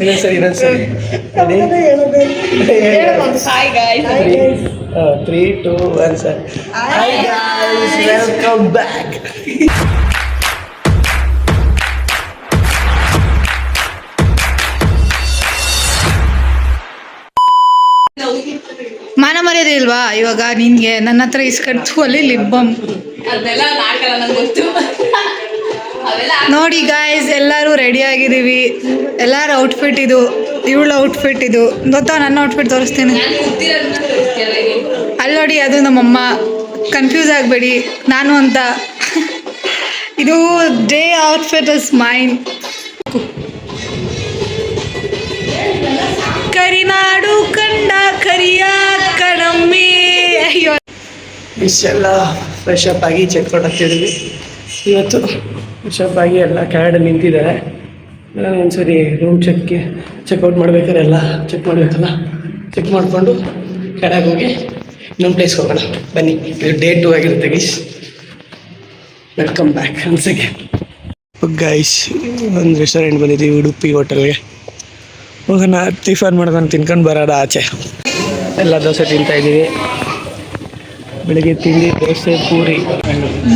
ಇನ್ನೊಂದ್ಸರಿ hi guys 3, 2, 1 sir. Hi guys, welcome back. ಮಾನ ಮರ್ಯಾದೆ ಇಲ್ವಾ ಇವಾಗ ನಿನ್ಗೆ? ನನ್ನ ಹತ್ರ ಇಸ್ಕಟ್ತು ಅಲ್ಲಿ ಲಿಬ್ಬಮ್ ನೋಡಿ ಗಾಯ್ಸ್, ಎಲ್ಲರೂ ರೆಡಿ ಆಗಿದ್ದೀವಿ. ಎಲ್ಲರ ಔಟ್ಫಿಟ್ ಇದು, ಇವಳ ಔಟ್ಫಿಟ್ ಇದು. ಗೊತ್ತಾ, ನನ್ನ ಔಟ್ಫಿಟ್ ತೋರಿಸ್ತೀನಿ ಅಲ್ಲಿ ನೋಡಿ. ಅದು ನಮ್ಮಮ್ಮ, ಕನ್ಫ್ಯೂಸ್ ಆಗಬೇಡಿ ನಾನು ಅಂತ. ಇದು ಡೇ ಔಟ್ಫಿಟ್ ಇಸ್ ಮೈನ್. ಕರಿನಾಡು ಕಂಡ ಕರಿಯ ಕಣಮ್ಮೆ. ಅಯ್ಯೋ, ಇಷ್ಟೆಲ್ಲ ಫ್ರೆಶ್ ಅಪ್ ಆಗಿ ಚೆಕ್ ಔಟ್ ಆಗ್ತಿದ್ದೀವಿ. ಇವತ್ತು ಫ್ರೆಶ್ ಅಪ್ ಆಗಿ ಎಲ್ಲ ಕೆಳಗಡೆ ನಿಂತಿದ್ದಾರೆ. ಒಂದ್ಸರಿ ರೂಮ್ ಚೆಕ್ಔಟ್ ಮಾಡ್ಬೇಕಾದ್ರೆ ಎಲ್ಲ ಚೆಕ್ ಮಾಡಬೇಕಲ್ಲ. ಚೆಕ್ ಮಾಡಿಕೊಂಡು ಕೆಳಗೆ ಹೋಗಿ ಇನ್ನೊಂದು ಪ್ಲೇಸ್ಗೆ ಹೋಗೋಣ ಬನ್ನಿ. ಇದು ಡೇ 2 ಆಗಿರುತ್ತೆ ಗೈಸ್. ವೆಲ್ಕಮ್ ಬ್ಯಾಕ್ ಅನ್ಸಕ್ಕೆ. ಗೈಸ್, ಒಂದು ರೆಸ್ಟೋರೆಂಟ್ ಬಂದಿದ್ದೀವಿ, ಉಡುಪಿ ಹೋಟೆಲ್ಗೆ. ಹೋಗೋಣ, ಟಿಫನ್ ಮಾಡ್ಕೊಂಡು ತಿನ್ಕೊಂಡು ಬರೋಣ ಆಚೆ. ಎಲ್ಲ ದೋಸೆ ತಿಂತಾಯಿದ್ದೀವಿ. ಬೆಳಗ್ಗೆ ತಿಂಡಿ ದೋಸೆ, ಪೂರಿ.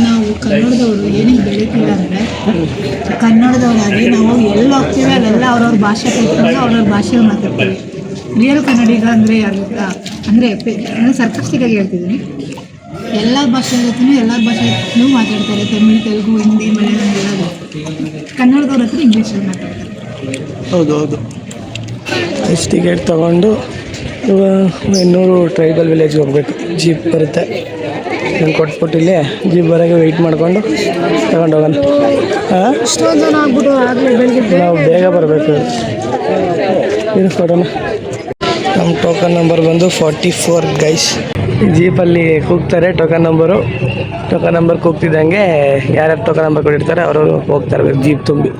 ನಾವು ಕನ್ನಡದವರು ಏನಕ್ಕೆ ಬೆಳೀತಿಲ್ಲ ಅಂದರೆ, ಕನ್ನಡದವರಾಗಿ ನಾವು ಎಲ್ಲಿ ಹೋಗ್ತೀವಿ ಅಲ್ಲೆಲ್ಲ ಅವ್ರವ್ರ ಭಾಷೆ ಕಲ್ತ್ಕೊಂಡು ಅವ್ರವ್ರ ಭಾಷೆಯಲ್ಲಿ ಮಾತಾಡ್ತೀವಿ. ರಿಯಲ್ ಕನ್ನಡಿಗ ಅಂದರೆ ಅಂದರೆ ಸರ್ಕಾಸ್ಟಿಕಾಗಿ ಹೇಳ್ತಿದ್ದೀನಿ. ಎಲ್ಲ ಭಾಷೆ ಜೊತೆ ಎಲ್ಲ ಭಾಷೆನೂ ಮಾತಾಡ್ತಾರೆ. ತಮಿಳ್, ತೆಲುಗು, ಹಿಂದಿ, ಮಲಯಾಳಂ ಎಲ್ಲದು. ಕನ್ನಡದವ್ರ ಹತ್ರ ಇಂಗ್ಲೀಷಲ್ಲಿ ಮಾತಾಡ್ತಾರೆ. ಹೌದು. ಎಷ್ಟು ಟಿಕೆಟ್ ತೊಗೊಂಡು ಇನ್ನೂರು ಟ್ರೈಬಲ್ ವಿಲೇಜ್ಗೆ ಹೋಗ್ಬೇಕು. ಜೀಪ್ ಬರುತ್ತೆ, ನಾನು ಕೊಟ್ಬಿಟ್ಟು ಇಲ್ಲೇ ಜೀಪ್ ಬರೋಕ್ಕೆ ವೆಯ್ಟ್ ಮಾಡಿಕೊಂಡು ತಗೊಂಡು ಹೋಗೋಣ. ಹಾಂ, ಇಷ್ಟೊಂದು ಜನ ಆಗ್ಬಿಟ್ಟು ಆಗಲೇ ಬೆಳಗ್ಗೆ ನಾವು ಬೇಗ ಬರಬೇಕು. ಇದು ಕೊಡೋಣ. ನಮ್ಮ ಟೋಕನ್ ನಂಬರ್ ಬಂದು 44 ಗೈಸ್. ಜೀಪಲ್ಲಿ ಕೂಗ್ತಾರೆ ಟೋಕನ್ ನಂಬರ್ ಕೂಗ್ತಿದ್ದಂಗೆ ಯಾರ್ಯಾರು ಟೋಕನ್ ನಂಬರ್ ಕೊಟ್ಟಿರ್ತಾರೆ ಅವರು ಹೋಗ್ತಾ ಇರ್ಬೇಕು ಜೀಪ್ ತುಂಬಿ.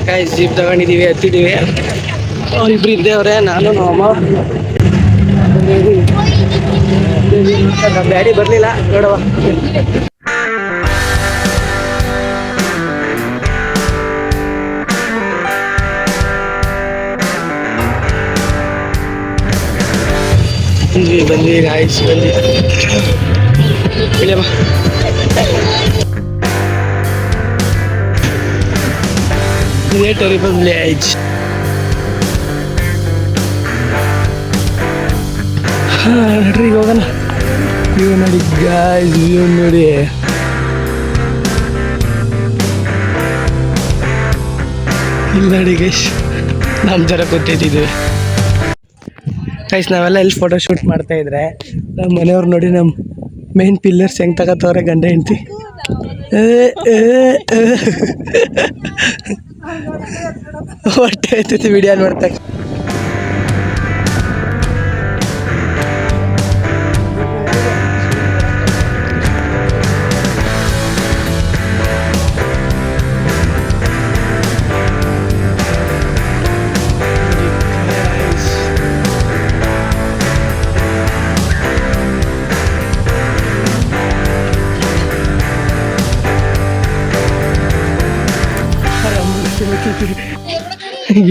ಗೈಸ್, ಜೀಪ್ ತಗೊಂಡಿದ್ದೀವಿ, ಹತ್ತಿದ್ದೀವಿ. ಅವರಿಬ್ರು ಇದ್ದೇವ್ರೆ, ನಾನು ನಮ್ಮಮ್ಮ. ನಮ್ಮ ಡ್ಯಾಡಿ ಬರಲಿಲ್ಲ, ನೋಡವ. ಬಂದ್ವಿ ಗಾಯ್ಸ್, ಇಳಿಯಮ್ಮ. ಇದೇ ಟೆರಿಬಲ್ ವಿಲೇಜ್. ನಡ್ರಿ ಹೋಗೋಣ. ವ್ಯೂ ನೋಡಿ ಗಾಯ್ಸ್, ವ್ಯೂ ನೋಡಿ. ಇಲ್ಲಿ ನೋಡಿ ಗೈಸ್, ನಮ್ಮ ಥರ ಕೂತಿದ್ದೀವಿ ಗೈಸ್. ನಾವೆಲ್ಲ ಇಲ್ಲಿ ಫೋಟೋ ಶೂಟ್ ಮಾಡ್ತಾ ಇದ್ರೆ ನಮ್ಮ ಮನೆಯವ್ರು ನೋಡಿ ನಮ್ಮ ಮೇನ್ ಪಿಲ್ಲರ್ಸ್ ಹೆಂಗೆ ತಗೋತವ್ರೆ ಗಂಡ ಹೆಂಡ್ತಿ. ಹೊಟ್ಟೆ ಆಯ್ತೈತಿ ವಿಡಿಯೋ ನೋಡ್ತಾ.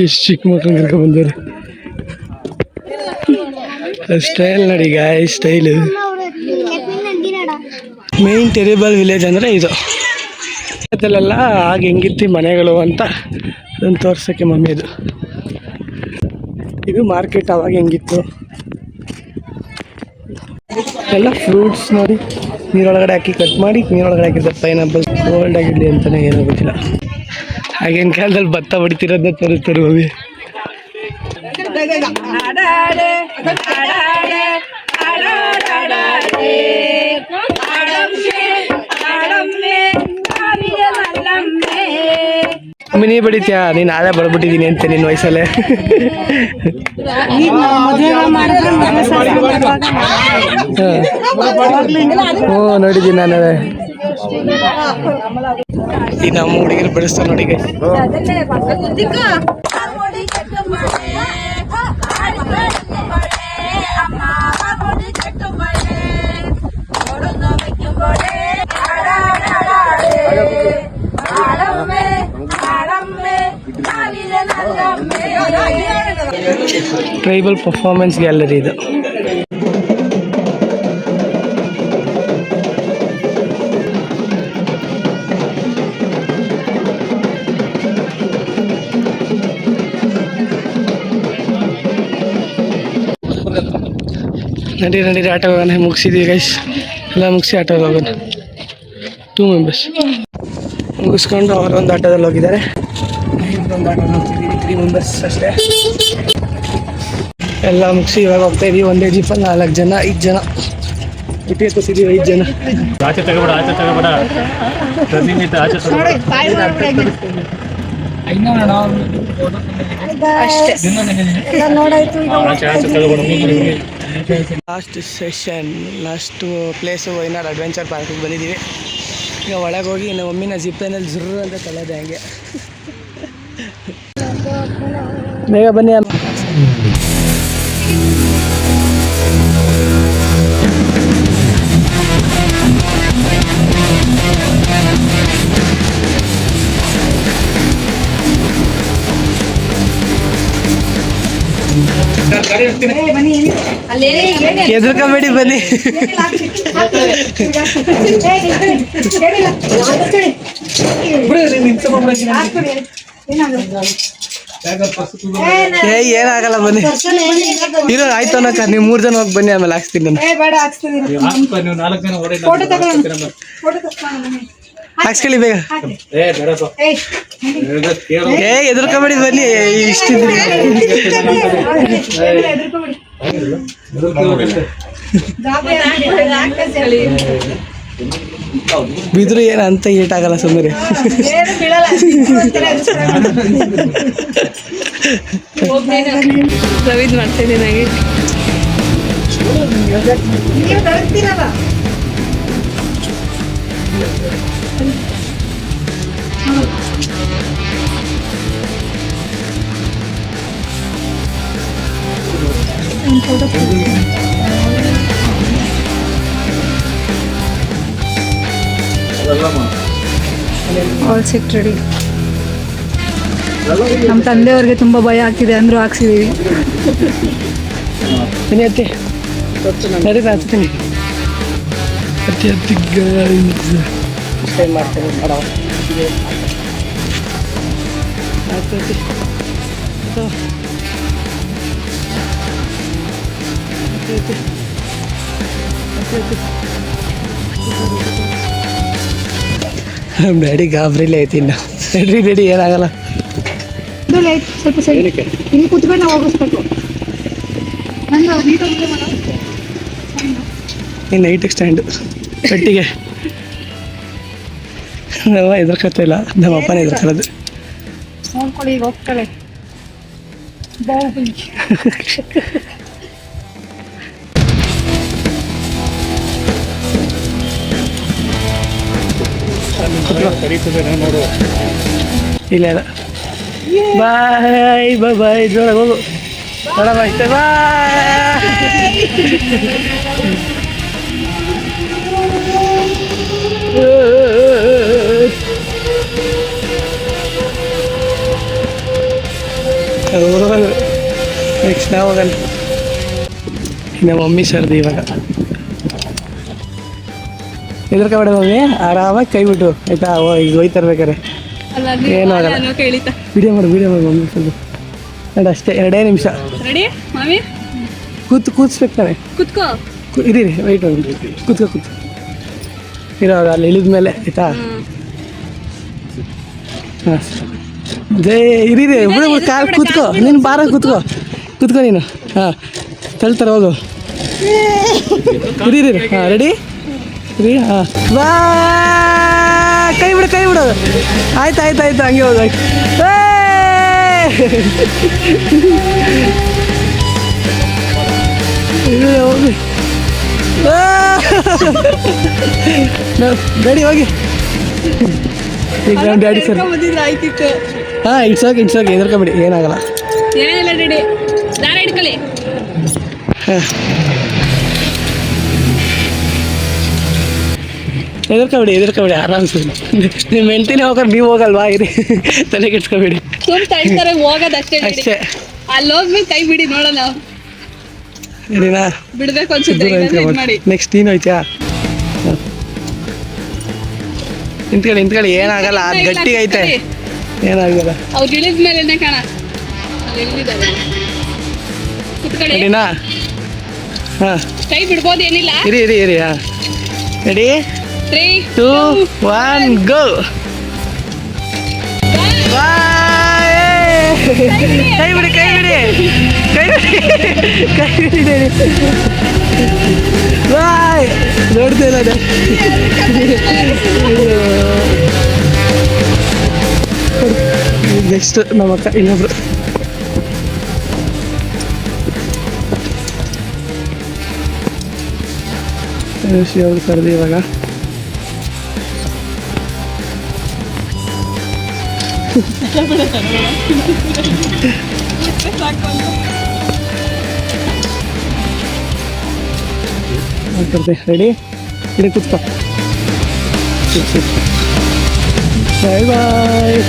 ಎಷ್ಟು ಚಿಕ್ಕ ಮಕ್ಕಳು ಕರ್ಕೊಂಡ್ಬಂದವ್ರೆ. ಸ್ಟೈಲ್ ನೋಡಿ ಗಾಯ್, ಸ್ಟೈಲು. ಮೇನ್ ಟೆರಿಬಲ್ ವಿಲೇಜ್ ಅಂದರೆ ಇದು. ಅದಲ್ಲೆಲ್ಲ ಆಗ ಹೆಂಗಿತ್ತು ಮನೆಗಳು ಅಂತ ಅದನ್ನು ತೋರ್ಸೋಕ್ಕೆ ಮಮ್ಮಿದು. ಇದು ಮಾರ್ಕೆಟ್ ಅವಾಗ ಹೆಂಗಿತ್ತು ಎಲ್ಲ. ಫ್ರೂಟ್ಸ್ ನೋಡಿ, ನೀರೊಳಗಡೆ ಹಾಕಿ ಕಟ್ ಮಾಡಿ ನೀರೊಳಗಡೆ ಹಾಕಿರ್ತಾರೆ. ಪೈನಾಪಲ್ ಕೋಲ್ಡ್ ಆಗಿರಲಿ ಅಂತಲೇ ಏನೋ ಗೊತ್ತಿಲ್ಲ. ಆಗಿನ ಕಾಲದಲ್ಲಿ ಭತ್ತ ಹೊಡಿತಿರೋದನ್ನ ತೋರಿಸ್ತಾರೆ ಮಮ್ಮಿ. ಮಮ್ಮಿ, ನೀ ಬಡಿತೀಯಾ? ನೀನು ಆದ ಬಡ್ಬಿಟ್ಟಿದ್ದೀನಿ ಅಂತ ನಿನ್ನ ವಯಸ್ಸಲ್ಲೇ. ಹ್ಞೂ, ನೋಡಿದ್ದೀನಿ ನಾನು. ಈ ನಮ್ಮ ಹುಡುಗಿರು ಬೆಳೆಸ್ತಾರೆ ನೋಡಿ. ಟ್ರೈಬಲ್ ಪರ್ಫಾರ್ಮೆನ್ಸ್ ಗ್ಯಾಲರಿ ಇದು. ನಡೀರಿ ಆಟ ಹೋಗೋಣ. ಮುಗಿಸಿದ್ವಿ ಗೈಸ್, ಎಲ್ಲ ಮುಗಿಸಿ ಆಟ ಹೋಗೋಣ. 2 ಮೆಂಬರ್ಸ್ ಮುಗಿಸ್ಕೊಂಡು ಅವರೊಂದು ಆಟೋದಲ್ಲಿ ಹೋಗಿದ್ದಾರೆ, ಇನ್ನೊಂದು ಆಟೋದಲ್ಲಿ ಹೋಗ್ತಿದ್ದೀವಿ. 3 ಮೆಂಬರ್ಸ್ ಅಷ್ಟೇ. ಎಲ್ಲ ಮುಗಿಸಿ ಇವಾಗ ಹೋಗ್ತಾ ಇದೀವಿ. ಒಂದೇ ಜೀಪಲ್ಲಿ 4 ಜನ 5 ಜನ ಇಟ್ಟಿಗೆ ಕೂತಿದ್ದೀವಿ. 5 ಜನ. ಆಚೆ ತಗೋಬೇಡ ರನ್ನಿಂಗ್ ಆಚೆ last session, last place Wayanad adventure ಪಾರ್ಕಿಗೆ ಬಂದಿದ್ದೀವಿ. ಈಗ ಒಳಗೆ ಹೋಗಿ ನಮ್ಮ ಮಮ್ಮಿನ ಜಿಪ್ಪೇನಲ್ಲಿ ಜುರ್ರು ಅಂತ ತಲೆದೆ ಹಂಗೆ. ಬೇಗ ಬನ್ನಿ. ಎದುರ್ಕೊಂಬೇಡಿ ಬನ್ನಿ. ಏನಾಗಲ್ಲ ಬನ್ನಿ. ಇರೋ ಆಯ್ತು ಅನ್ನಕ ನೀವು 3 ಜನ ಹೋಗಿ ಬನ್ನಿ, ಆಮೇಲೆ ಹಾಕ್ಸ್ತೀನಿ ನಾನು. ಹಾಕ್ಸ್ಕೊಳ್ಳಿ ಬೇಗ. ಎದುರ್ಕೊಂಬೇಡಿ ಬನ್ನಿ. ಇಷ್ಟಿದ್ರಿ ಬಿದ್ರು ಏನಂತ ಏಟಾಗಲ್ಲ ಸುಮ್ಮನೆ. ರವಿದ್ ಮಾಡ್ತಿದ್ದೀನಿ ನನಗೆ. All set ready. ನಮ್ಮ ತಂದೆಯವ್ರಿಗೆ ತುಂಬ ಭಯ ಆಗ್ತಿದೆ ಅಂದರೂ ಹಾಕ್ಸಿದ್ದೀವಿ. ಬನ್ನಿ ಅತ್ತಿ, ನಡೀತಾ ಹತ್ತೀನಿ. ಅತ್ತಿ ಅಷ್ಟೇ ಮಾಡ್ತೀನಿ ಮಾಡೋ. ಆಗ್ತೈತಿ ನಮ್ಮ ಡ್ಯಾಡಿ ಗಾಬರಿಲೇ ಐತಿ. ಇನ್ನು ರೆಡಿ ಏನಾಗಲ್ಲ. ಸ್ವಲ್ಪ ಸೈಡ್ ಇಲ್ಲಿ ಕೂತ್ಕೊಂಡು ನಾವು ಹೋಗಿಸ್ಬೇಕು. ಇನ್ನು ನೈಟಿಗೆ ಸ್ಟ್ಯಾಂಡು ಪೆಟ್ಟಿಗೆ. ನಾವು ಎದುರ್ಕೊತಾ ಇಲ್ಲ, ನಮ್ಮ ಅಪ್ಪನೇ ಎದುರ್ಕೊಳ್ಳೋದು. ನೋಡ್ಕೊಳ್ಳಿ, ಈಗ ಹೋಗ್ತಾಳೆ ಬಾಹುಬಲಿ. ಇಲ್ಲ ಬಾಯ್ ಬಾಯ್ ಬಾಯ್. ಜೋರಾಗಿ ಹೋಗು. ನೋಡಮ್ಮ ಇಷ್ಟೇ. ಬಾಯ್. ನೆಕ್ಸ್ಟ್ ನಾವು ಹೋಗಲ್ಲ. ನಮ್ಮ ಮಮ್ಮಿ ಸರ್ದಿ ಇವಾಗ. ಎದುರ್ಕೊಬೇಡ ಮಮ್ಮಿ, ಆರಾಮಾಗಿ ಕೈ ಬಿಟ್ಟು ಆಯ್ತಾ. ಈಗ ಹೋಯ್ತರ್ಬೇಕಾರೆ ಏನೂ ಆಗಲ್ಲ. ವಿಡಿಯೋ ಮಾಡು ಮಮ್ಮಿ ಸ್ವಲ್ಪ ನೋಡಿ ಅಷ್ಟೇ. 2 ನಿಮಿಷ ರೆಡಿ ಮಾಮಿ? ಕೂತ್ಸ್ಬೇಕು ತಾನೆ. ಕುತ್ಕೋ. ಇರೀರಿ ವೆಯ್ಟ್ ಕೂತ್ಕೋ ಇರೋವಾಗ ಅಲ್ಲಿ ಇಳಿದ ಮೇಲೆ ಆಯ್ತಾ. ಹಾಂ ಜೈ. ಇರೀರಿ ಬಿಡು ಕಾಲು ಕೂತ್ಕೋ. ನೀನು ಬಾರ ಕೂತ್ಕೋ ನೀನು. ಹಾಂ ತಳ್ತಾರೆ ಹೋಗು. ಇರೀರಿ. ಹಾಂ ರೆಡಿ ರೀ. ಹಾಂ ಬಾ. ಕೈ ಬಿಡು. ಆಯ್ತು ಹಂಗೆ ಹೋಗ. ಡ್ಯಾಡಿ ಹೋಗಿ. ಈಗ ನಮ್ಮ ಡ್ಯಾಡಿ ಸರ್. ಹಾಂ ಇಟ್ಸ್ ಓಕೆ ಎದುರ್ಕೊಬೇಡಿ, ಏನಾಗಲ್ಲ. ಏನಿಲ್ಲ ರೆಡಿ. ದಾರ ಹಿಡ್ಕೊಳ್ಳಿ. ಎದುರ್ಕೊಬೇಡಿ ಆರಾಮ್ಸೆ. ನಿಮ್ಮ ಹೆಂಡ್ತಿನೇ ಹೋಗೋರು ನೀವು ಹೋಗಲ್ವಾ ಇರಿ, ತಲೆ ಕೆಡ್ಸ್ಕೊಬೇಡಿ ಸುಮ್ ತಳ್ತಾರೆ ಹೋಗೋದಷ್ಟೇ ಬಿಡಿ. ಅಷ್ಟೇ. ಅಲ್ಲಿ ಹೋಗ್ಮೇಲೆ ಕೈ ಬಿಡಿ ನೋಡೋಣ. ಏನೇನಾ ಬಿಡ್ಬೇಕು ಅನ್ಸುತ್ತೆ ಇಲ್ಲಾಂದ್ರೆ ಇದ್ ಮಾಡಿ. ನೆಕ್ಸ್ಟ್ ನೀನು ಹೋಯ್ತಾ? ನಿಂತ್ಕೊಳ್ಳಿ ಏನಾಗಲ್ಲ, ಅದು ಗಟ್ಟಿ ಐತೆ ಏನಾಗಲ್ಲ. ಅವ್ರು ಇಳಿದ ಮೇಲೆ ಕಾಣ ಅಲ್ಲಿ ಇಳಿದಿದ್ದಾರೆ. ಕುತ್ಕೊಳ್ಳಿ. ರೆಡಿನಾ? ಹಾಂ ಕೈ ಬಿಡ್ಬೋದು, ಏನಿಲ್ಲ. ಇರಿ ಹಾಂ ರೆಡಿ 3 2 1 ಗೋ. ಕೈ ಬಿಡಿ ಬಾಯ್. ನೋಡ್ತಿಲ್ಲ ನೆಕ್ಸ್ಟ್ ನಮ್ಮ ಅಕ್ಕ ಇನ್ನೊಬ್ರು. ಅವ್ರು ಕರೆದು ಇವಾಗ ರೆಡಿ ಇಲ್ಲಿ ಕೂತ್ಕೊ. ಬಾಯ್ ಬಾಯ್.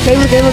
ಕೈ ಬಿಡು.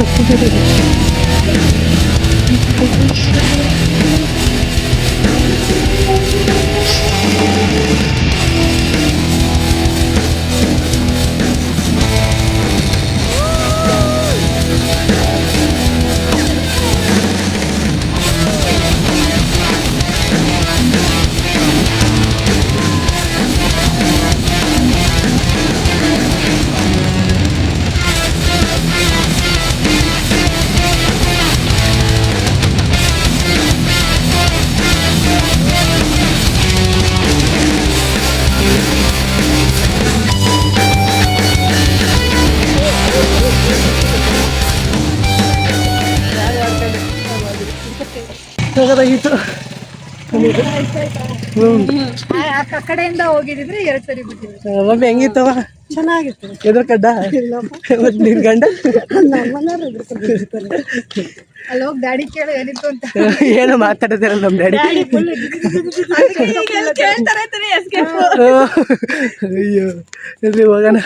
ಹೋಗೋದಾಗಿತ್ತು. ಆ ಕಡೆಯಿಂದ ಹೋಗಿದ್ರೆ 2 ಸರಿ ಬಿಟ್ಟಿದ್ವಿ. ಮಮ್ಮಿ ಹೆಂಗಿತ್ತವ? ಚೆನ್ನಾಗಿತ್ತು. ಎದುರ್ಕಡ್ಡ ಮತ್ತು ನಿನ್ ಗಂಡ ಅಲ್ಲಿ ಹೋಗಿ ಡ್ಯಾಡಿ ಕೇಳು ಏನಿತ್ತು ಅಂತ. ಏನೋ ಮಾತಾಡ್ತಿರಲ್ಲ ನಮ್ಮ ಡ್ಯಾಡಿ. ಅಯ್ಯೋ ಎಲ್ಲಿ ಹೋಗೋಣ.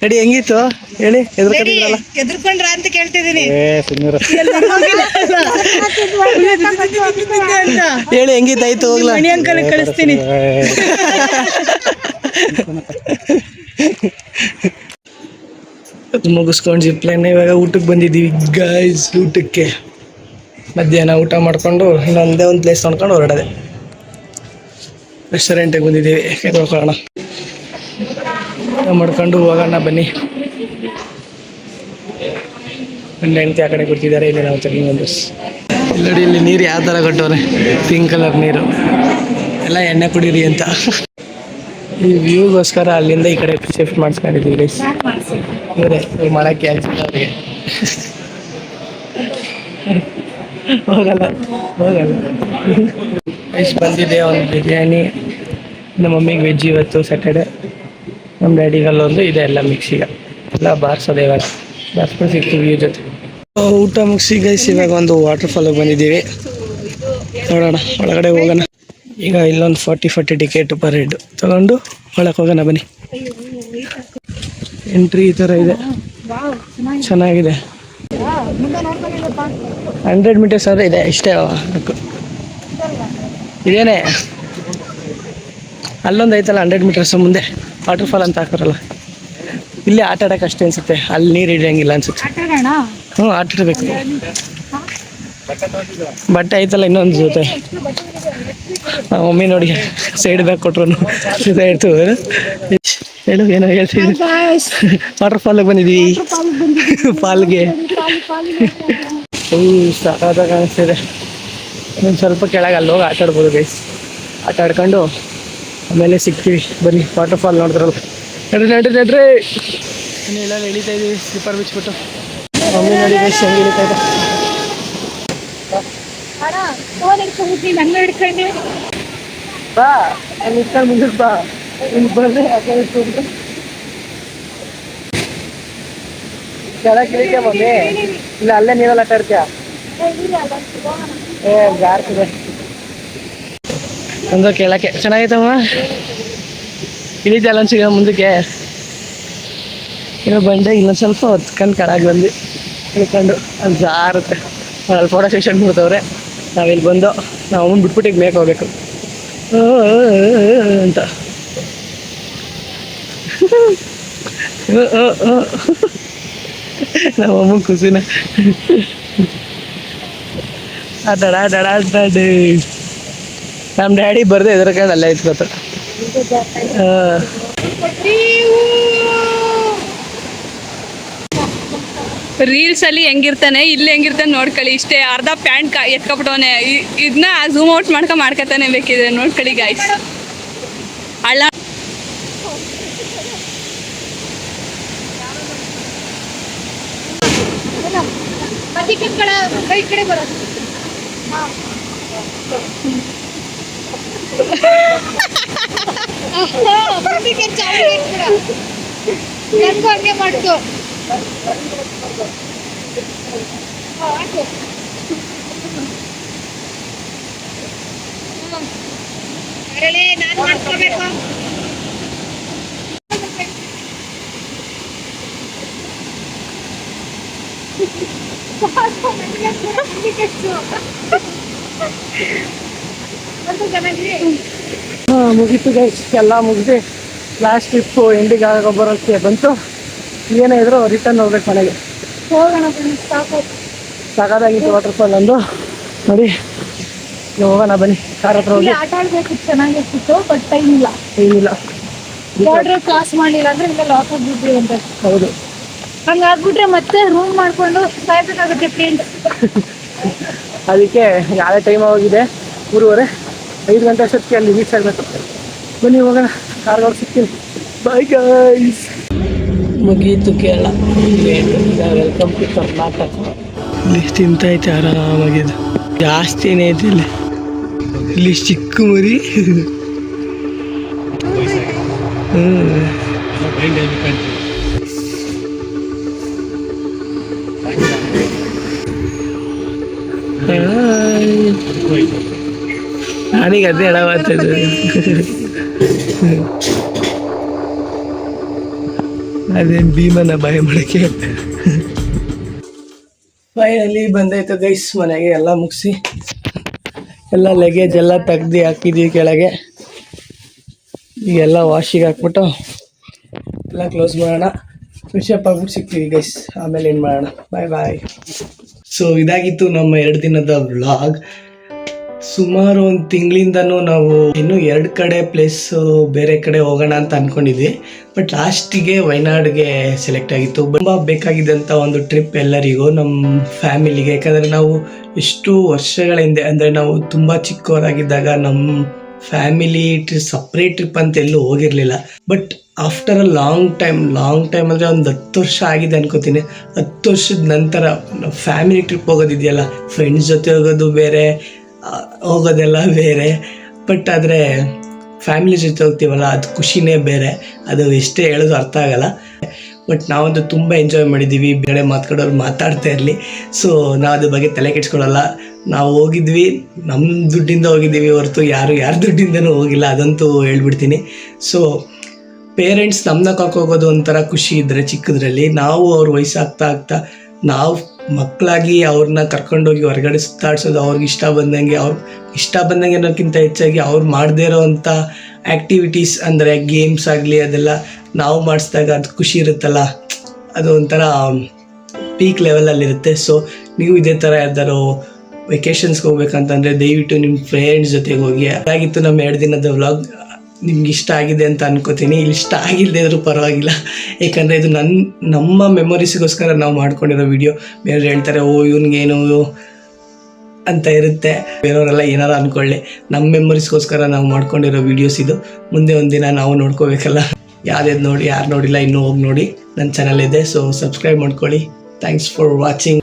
ಡ್ಯಾಡಿ ಹೆಂಗಿತ್ತು ಹೇಳಿ? ಎದ್ರಕೊಂಡ್ರ ಅಂತ ಕೇಳ್ತಿದ್ದೀನಿ. ಹೇಳಿ ಹೆಂಗಿತ್ತಾಯ್ತು? ಹೋಗ್ಲಾ ಮಣಿ ಅಂಕಲ್ ಕಳಿಸ್ತೀನಿ. ಮುಗಿಸ್ಕೊಂಡು ಜಿಪ್ಲೈನ್ ಇವಾಗ ಊಟಕ್ಕೆ ಬಂದಿದ್ದೀವಿ ಗೈಸ್. ಊಟಕ್ಕೆ ಮಧ್ಯಾಹ್ನ ಊಟ ಮಾಡಿಕೊಂಡು ಇನ್ನೊಂದೇ ಒಂದು ಪ್ಲೇಸ್ ನೋಡ್ಕೊಂಡು ಹೊರಡದೆ. ರೆಸ್ಟೋರೆಂಟಿಗೆ ಬಂದಿದ್ದೀವಿ, ನೋಡ್ಕೊಳ್ಳೋಣ ಮಾಡ್ಕೊಂಡು ಹೋಗೋಣ ಬನ್ನಿ. ಗಂಡ ಹೆಂಡತಿ ಆ ಕಡೆ ಕೊಡ್ತಿದ್ದಾರೆ, ಇಲ್ಲಿ ನಾವು ಚೆಕಿಂಗ್ ಒಂದು ನೋಡಿ. ಇಲ್ಲಿ ನೀರು ಯಾವ ಥರ ಕೊಟ್ಟವ್ರೆ, ಪಿಂಕ್ ಕಲರ್ ನೀರು. ಎಲ್ಲ ಎಣ್ಣೆ ಕುಡೀರಿ ಅಂತ. ಈ ವ್ಯೂಗೋಸ್ಕರ ಅಲ್ಲಿಂದ ಈ ಕಡೆ ಶಿಫ್ಟ್ ಮಾಡಿಸ್ಕೊಂಡಿದ್ದೀವಿ ಗೈಸ್. ಇವರೇ ಮಾಡೋಕ್ಕೆ ಅವ್ರಿಗೆ ಹೋಗಲ್ಲ ಎಷ್ಟು ಬಂದಿದೆ. ಒಂದು ಬಿರಿಯಾನಿ, ನಮ್ಮ ಮಮ್ಮಿಗೆ ವೆಜ್ ಇವತ್ತು ಸ್ಯಾಟರ್ಡೆ, ನಮ್ಮ ಡ್ಯಾಡಿಗಲ್ಲೊಂದು ಇದೆ. ಎಲ್ಲ ಮಿಕ್ಸಿಗೆ ಎಲ್ಲ ಬಾರಿಸೋದೆ ಇವಾಗ. ಬಾರಿಸ್ಕೊಂಡು ಸಿಗ್ತೀವಿ ವ್ಯೂ ಜೊತೆ. ಊಟ ಮುಗಿಸಿ ಗೈಸ್ ಇವಾಗ ಒಂದು ವಾಟರ್ ಫಾಲಿಗೆ ಬಂದಿದ್ದೀವಿ. ನೋಡೋಣ ಒಳಗಡೆ ಹೋಗೋಣ. ಈಗ ಇಲ್ಲೊಂದು 40 ಟಿಕೆಟ್ ಪರ್ ಹೆಡ್ ತಗೊಂಡು ಒಳಗೆ ಹೋಗೋಣ ಬನ್ನಿ. ಎಂಟ್ರಿ ಈ ಥರ ಇದೆ, ಚೆನ್ನಾಗಿದೆ. 100 ಮೀಟರ್ಸ್ ಆದರೆ ಇದೆ ಇಷ್ಟೇ. ಇದೇನೆ ಅಲ್ಲೊಂದು ಐತಲ್ಲ 100 ಮೀಟರ್ಸ್ ಮುಂದೆ ವಾಟರ್ ಫಾಲ್ ಅಂತ ಹಾಕೋರಲ್ಲ, ಇಲ್ಲಿ ಆಟ ಆಡೋಕೆ ಅಷ್ಟೇ ಅನಿಸುತ್ತೆ. ಅಲ್ಲಿ ನೀರು ಹಿಡಿಯಂಗಿಲ್ಲ ಅನ್ಸುತ್ತೆ. ಹ್ಞೂ ಆಟ ಆಡಬೇಕು. ಬಟ್ಟೆ ಐತಲ್ಲ ಇನ್ನೊಂದು ಜೊತೆ. ಮಮ್ಮಿ ನೋಡಿ ಸೈಡ್ ಬ್ಯಾಗ್ ಕೊಟ್ರು ಇರ್ತು. ಹೇಳು ಏನೋ ಹೇಳ್ತೀವಿ. ವಾಟರ್ ಫಾಲಿಗೆ ಬಂದಿದ್ದೀವಿ. ಫಾಲ್ಗೆ ಸಾಕಾದ ಕಾಣಿಸ್ತಿದೆ. ಒಂದು ಸ್ವಲ್ಪ ಕೆಳಗೆ ಅಲ್ಲಿ ಹೋಗಿ ಆಟ ಆಡ್ಬೋದು ಗೈಸ್. ಆಟ ಆಡ್ಕೊಂಡು ಆಮೇಲೆ ಸಿಗ್ತೀವಿ. ಬನ್ನಿ ವಾಟರ್ ಫಾಲ್ ನೋಡಿದ್ರಲ್ಲ. ನಡ್ರಿ ಎಲ್ಲ ಇಳಿತಾ ಇದ್ದೀವಿ ಸ್ಲಿಪ್ಪರ್ ಬಿಚ್ಬಿಟ್ಟು. ಮಮ್ಮಿ ನೋಡಿ ಗೈಸ್ ಹೆಂಗೆ ಇಳಿತಾ ಇದೆ. ಬಾ ಅಲ್ಲಿ ಇಟ್ಕೊಂಡು ಮುಂದಕ್ಕೆ ಬಾ. ಇಲ್ಲಿ ಬಂದರೆ ಕೆಳಗೆ ಇಳಿತೀಯ ಮಮ್ಮಿ? ಇಲ್ಲ ಅಲ್ಲೇ ನೀರಲ್ಲಿ ಆಟ ಆಡ್ತೀಯ? ಜಾರ್ತಿದೆ. ಒಂದು ಕೇಳಕ್ಕೆ ಚೆನ್ನಾಗೈತಮ್ಮ. ಇಳಿತಲ್ಲ ಅನ್ಸಿಗ ಮುಂದಕ್ಕೆ ಇರೋ ಬಂಡೆ ಇನ್ನೊಂದು ಸ್ವಲ್ಪ ಹೊತ್ಕೊಂಡು ಕೆಳಗೆ ಬಂದು ಇಳ್ಕೊಂಡು ಅಲ್ಲಿ ಜಾರುತ್ತೆ. ಅಲ್ಲಿ ಫೋಟೋ ಸೆಷನ್ ಬಿಡ್ತವ್ರೆ. ನಾವಿಲ್ಲಿ ಬಂದು ನಾವು ಅಮ್ಮನ ಬಿಟ್ಬಿಟ್ಟು ಈಗ ಮೇಕ್ ಹೋಗ್ಬೇಕು ಅಂತ. ನಮ್ಮ ಅಮ್ಮನ ಖುಷಿನ ಡಡ ಡಡ ಡಡಿ. ನಮ್ಮ ಡ್ಯಾಡಿ ಬರ್ದೆ ಎದುರ್ಕೊಂಡು ಅಲ್ಲೇ ಇಟ್ಕೊತ. ರೀಲ್ಸ್ ಅಲ್ಲಿ ಹೆಂಗಿರ್ತಾನೆ ಇಲ್ಲಿ ಹೆಂಗಿರ್ತಾನೆ ನೋಡ್ಕೊಳ್ಳಿ. ಇಷ್ಟೇ ಅರ್ಧ ಪ್ಯಾಂಟ್ ಎತ್ಕೊಬಿಟ್ಟವನೆ. ಇದನ್ನ ಝೂಮ್ ಔಟ್ ಮಾಡ್ಕೊತಾನೆ ಬೇಕಿದ್ರೆ ನೋಡ್ಕೊಳ್ಳಿ ಗಾಯ್ಸ್. ಅಲ್ಲ ಮಾಡ್ತು ನಾನು ಮಾಡ್ಕೋಬೇಕು. ಮುಗೀತು ಗೈಸ್, ಎಲ್ಲ ಮುಗಿಸಿ ಲಾಸ್ಟ್ ಟ್ರಿಪ್ಪು ಎಂಡಿಗೆ ಆಗೋ ಬರೋಕ್ಕೆ ಬಂತು. ಏನೇ ಇದ್ರು ರಿಟರ್ನ್ ಹೋಗ್ಬೇಕು ಮನೆಗೆ. ಹೋಗೋಣ ಸಾಕು. ಸಾಕಾಗಿತ್ತು ವಾಟರ್ ಫಾಲ್ ಅಂದು ನೋಡಿ. ಹೋಗೋಣ ಬನ್ನಿ. ಕಾರ್ ಹತ್ರ ಹೋಗಿ ಆಟ ಆಡ್ಬೇಕು, ಚೆನ್ನಾಗಿರ್ತಿತ್ತು. ಬಟ್ ಟೈಮ್ ಇಲ್ಲ, ಏನಿಲ್ಲ. ಬಾರ್ಡರ್ ಕ್ರಾಸ್ ಮಾಡಲಿಲ್ಲ ಅಂದ್ರೆ ಇಲ್ಲ ಲಾಕ್ ಆಗ್ಬಿಟ್ರಿ ಅಂತ. ಹೌದು, ಹಂಗಾಗ್ಬಿಟ್ರೆ ಮತ್ತೆ ರೂಮ್ ಮಾಡ್ಕೊಂಡು ಸಾಯ್ಬೇಕಾಗುತ್ತೆ ಫ್ರೆಂಡ್ಸ್. ಅದಕ್ಕೆ ಯಾವ್ದೇ ಟೈಮ್ ಆಗೋಗಿದೆ 3:30, 5 ಗಂಟೆ ಅಷ್ಟೊತ್ತಿಗೆ ಅಲ್ಲಿ ರೀಚ್ ಆಗಬೇಕು. ಬನ್ನಿ ಹೋಗೋಣ, ಕಾರ್ಗಳು ಸಿಗ್ತೀನಿ. Bye guys. ಮುಗೀತು ಕೇರಳ. Welcome to Karnataka. ಇಲ್ಲಿ ತಿಂತೈತೆ ಆರಾಮಾಗಿದೆ. ಜಾಸ್ತಿನೇ ಐತೆ ಇಲ್ಲಿ ಚಿಕ್ಕ ಮರಿ. ನನಗೆ ಅದೇ ಹೇಳಬಾರ್ದು. ಅದೇನು ಭೀಮನ ಭಯ ಮಾಡಕ್ಕೆ. ಫೈನಲಿ ಬಂದೈತೆ ಗೈಸ್ ಮನೆಗೆ. ಎಲ್ಲ ಮುಗಿಸಿ ಎಲ್ಲ ಲಗೇಜ್ ಎಲ್ಲ ತೆಗ್ದು ಹಾಕಿದ್ದೀವಿ ಕೆಳಗೆ. ಈಗೆಲ್ಲ ವಾಶಿಗೆ ಹಾಕ್ಬಿಟ್ಟು ಎಲ್ಲ ಕ್ಲೋಸ್ ಮಾಡೋಣ. ಫ್ರೆಶಪ್ ಆಗ್ಬಿಟ್ಟು ಸಿಗ್ತೀವಿ ಗೈಸ್. ಆಮೇಲೆ ಏನು ಮಾಡೋಣ. ಬಾಯ್ ಬಾಯ್. ಸೊ ಇದಾಗಿತ್ತು ನಮ್ಮ 2 ದಿನದ ವ್ಲಾಗ್. ಸುಮಾರು 1 ತಿಂಗಳಿಂದನೂ ನಾವು ಇನ್ನೂ 2 ಕಡೆ ಪ್ಲೇಸ್ ಬೇರೆ ಕಡೆ ಹೋಗೋಣ ಅಂತ ಅಂದ್ಕೊಂಡಿದ್ವಿ. ಬಟ್ ಲಾಸ್ಟಿಗೆ ವಯನಾಡ್ಗೆ ಸೆಲೆಕ್ಟ್ ಆಗಿತ್ತು. ತುಂಬ ಬೇಕಾಗಿದ್ದಂಥ ಒಂದು ಟ್ರಿಪ್ ಎಲ್ಲರಿಗೂ, ನಮ್ಮ ಫ್ಯಾಮಿಲಿಗೆ. ಯಾಕಂದರೆ ನಾವು ಎಷ್ಟು ವರ್ಷಗಳ ಹಿಂದೆ, ಅಂದರೆ ನಾವು ತುಂಬ ಚಿಕ್ಕವರಾಗಿದ್ದಾಗ ನಮ್ಮ ಫ್ಯಾಮಿಲಿ ಸಪ್ರೇಟ್ ಟ್ರಿಪ್ ಅಂತ ಎಲ್ಲೂ ಹೋಗಿರಲಿಲ್ಲ. But after a long time ಅಂದರೆ ಒಂದು 10 ವರ್ಷ ಆಗಿದೆ ಅನ್ಕೋತೀನಿ. 10 ವರ್ಷದ ನಂತರ ಫ್ಯಾಮಿಲಿ ಟ್ರಿಪ್ ಹೋಗೋದಿದೆಯಲ್ಲ, ಫ್ರೆಂಡ್ಸ್ ಜೊತೆ ಹೋಗೋದು ಬೇರೆ, ಹೋಗೋದೆಲ್ಲ ಬೇರೆ. ಬಟ್ ಆದರೆ ಫ್ಯಾಮಿಲಿ ಜೊತೆ ಹೋಗ್ತೀವಲ್ಲ, ಅದು ಖುಷಿನೇ ಬೇರೆ. ಅದು ಎಷ್ಟೇ ಹೇಳೋದು ಅರ್ಥ ಆಗಲ್ಲ. ಬಟ್ ನಾವಂತೂ ತುಂಬ ಎಂಜಾಯ್ ಮಾಡಿದ್ದೀವಿ. ಬೇರೆ ಮಾತಾಡೋರು ಮಾತಾಡ್ತಾ ಇರಲಿ. ಸೊ ನಾವು ಅದ್ರ ಬಗ್ಗೆ ತಲೆ ಕೆಡ್ಸ್ಕೊಳ್ಳಲ್ಲ. ನಾವು ಹೋಗಿದ್ವಿ, ನಮ್ಮ ದುಡ್ಡಿಂದ ಹೋಗಿದ್ದೀವಿ ಹೊರತು ಯಾರ ದುಡ್ಡಿಂದನೂ ಹೋಗಿಲ್ಲ, ಅದಂತೂ ಹೇಳ್ಬಿಡ್ತೀನಿ. ಸೊ ಪೇರೆಂಟ್ಸ್ ನಮ್ಮನ್ನ ಕರ್ಕೋಗೋದು ಒಂಥರ ಖುಷಿ ಇದ್ದರೆ ಚಿಕ್ಕದ್ರಲ್ಲಿ, ನಾವು ಅವ್ರ ವಯಸ್ಸಾಗ್ತಾ ನಾವು ಮಕ್ಕಳಾಗಿ ಅವ್ರನ್ನ ಕರ್ಕೊಂಡೋಗಿ ಹೊರಗಡೆ ಸುತ್ತಾಡ್ಸೋದು, ಅವ್ರಿಗೆ ಇಷ್ಟ ಬಂದಂಗೆ ಅನ್ನೋಕ್ಕಿಂತ ಹೆಚ್ಚಾಗಿ ಅವ್ರು ಮಾಡದೇ ಇರೋವಂಥ ಆ್ಯಕ್ಟಿವಿಟೀಸ್, ಅಂದರೆ ಗೇಮ್ಸ್ ಆಗಲಿ, ಅದೆಲ್ಲ ನಾವು ಮಾಡಿಸಿದಾಗ ಅದು ಖುಷಿ ಇರುತ್ತಲ್ಲ, ಅದು ಒಂಥರ ಪೀಕ್ ಲೆವೆಲಲ್ಲಿರುತ್ತೆ. ಸೊ ನೀವು ಇದೇ ಥರ ಯಾವ್ದಾರು ವೆಕೇಷನ್ಸ್ಗೆ ಹೋಗ್ಬೇಕಂತಂದರೆ ದಯವಿಟ್ಟು ನಿಮ್ಮ ಫ್ರೆಂಡ್ಸ್ ಜೊತೆಗೆ ಹೋಗಿ. ಅದಾಗಿತ್ತು ನಮ್ಮ 2 ದಿನದ ವ್ಲಾಗ್. ನಿಮ್ಗೆ ಇಷ್ಟ ಆಗಿದೆ ಅಂತ ಅನ್ಕೋತೀನಿ. ಇಲ್ಲಿ ಇಷ್ಟ ಆಗಿಲ್ಲದೆ ಇದ್ರೂ ಪರವಾಗಿಲ್ಲ, ಯಾಕಂದರೆ ಇದು ನಮ್ಮ ಮೆಮೊರೀಸ್ಗೋಸ್ಕರ ನಾವು ಮಾಡ್ಕೊಂಡಿರೋ ವಿಡಿಯೋ. ಬೇರೆ ಹೇಳ್ತಾರೆ ಓ ಇವನಿಗೇನು ಅಂತ ಇರುತ್ತೆ, ಬೇರೆಯವರೆಲ್ಲ ಏನಾರು ಅಂದ್ಕೊಳ್ಳಿ. ನಮ್ಮ ಮೆಮೊರೀಸ್ಗೋಸ್ಕರ ನಾವು ಮಾಡ್ಕೊಂಡಿರೋ ವೀಡಿಯೋಸ್ ಇದು. ಮುಂದೆ ಒಂದಿನ ನಾವು ನೋಡ್ಕೋಬೇಕಲ್ಲ. ಯಾರು ನೋಡಿಲ್ಲ ಇನ್ನೂ ಹೋಗಿ ನೋಡಿ, ನನ್ನ ಚಾನಲ್ ಇದೆ. ಸೊ ಸಬ್ಸ್ಕ್ರೈಬ್ ಮಾಡ್ಕೊಳ್ಳಿ. Thanks for watching.